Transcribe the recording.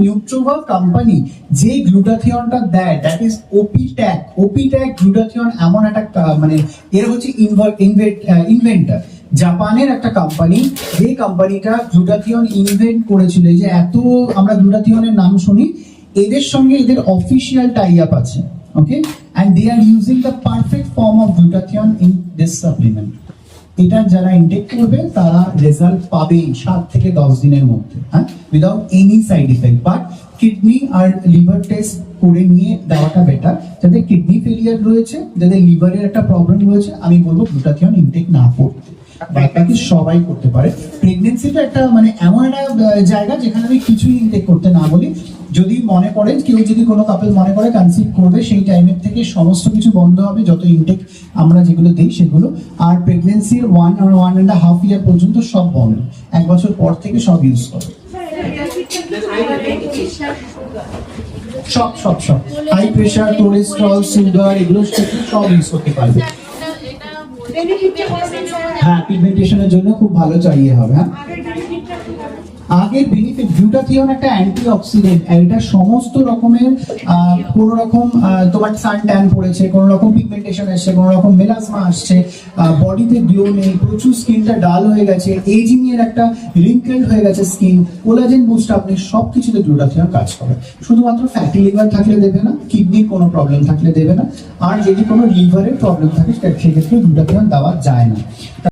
নিউট্রোভা company যে গ্লুটাথিয়নটা দেয়, that is ওপিট্যাক। ওপিট্যাক glutathione এমন একটা মানে এর হচ্ছে ইনভেন্টর, জাপানের একটা কোম্পানি, যে কোম্পানিটা গ্লুটাথিয়ন ইনভেন্ট করেছিল। এই যে এত আমরা গ্লুটাথিয়নের নাম শুনি, এদের সঙ্গে এদের অফিসিয়াল টাই আপ আছে। Okay, and they are using the perfect form of glutathione in this supplement. এটা যারা ইনটেক করবে তারা রেজাল্ট পাবেই 7 থেকে 10 দিনের মধ্যে, হ্যাঁ, without any side effect. But kidney আর লিভার টেস্ট করে নিয়ে দেওয়াটা বেটার। যাদের কিডনি ফেলিয়ার রয়েছে, যাদের লিভারের একটা প্রবলেম রয়েছে, আমি বলবো গ্লুটাথিয়ন ইনটেক না করতে। বাকি সবাই করতে পারে। প্রেগনেন্সিটা একটা মানে এমন একটা জায়গা যেখানে আমি কিছুই ইনটেক করতে না বলি। যদি মনে করেন কেউ, যদি কোনো কাপল মনে করে কনসিভ করবে, সেই টাইমের থেকে সমস্ত কিছু বন্ধ হবে, যত ইনটেক আমরা যেগুলো দিই সেগুলো। আর প্রেগনেন্সির 1.5 ইয়ার পর্যন্ত সব বন্ধ। 1 বছর পর থেকে সব ইউজ করবে। সব সব সব হাই প্রেশার, কোলেস্ট্রল, সুগার, এগুলো সব ইউজ করতে পারবে। হ্যাঁ, পিগমেন্টেশনের জন্য খুব ভালো চাইয়ে হবে। হ্যাঁ, আগের বেনিফিট, গ্লুটাথিয়ন একটা অ্যান্টিঅক্সিডেন্ট। এটা সমস্ত রকমের কোন রকম তোমার সান ট্যান পড়েছে, কোন রকম পিগমেন্টেশন আসছে, কোন রকম মেলাসমা আসছে, বডিতে গ্লো নেই, প্রচুর স্কিনটা ডাল হয়ে গেছে, এজিং এর একটা রিঙ্কেলড হয়ে গেছে স্কিন, কোলাজেন বুস্ট, আপনি সবকিছুতে গ্লুটাথিয়ন কাজ করে। শুধুমাত্র ফ্যাটি লিভার থাকলে দেবে না, কিডনির কোনো প্রবলেম থাকলে দেবে না, আর যদি কোনো লিভারের প্রবলেম থাকে সেক্ষেত্রে গ্লুটাথিয়ন দেওয়া যায় না।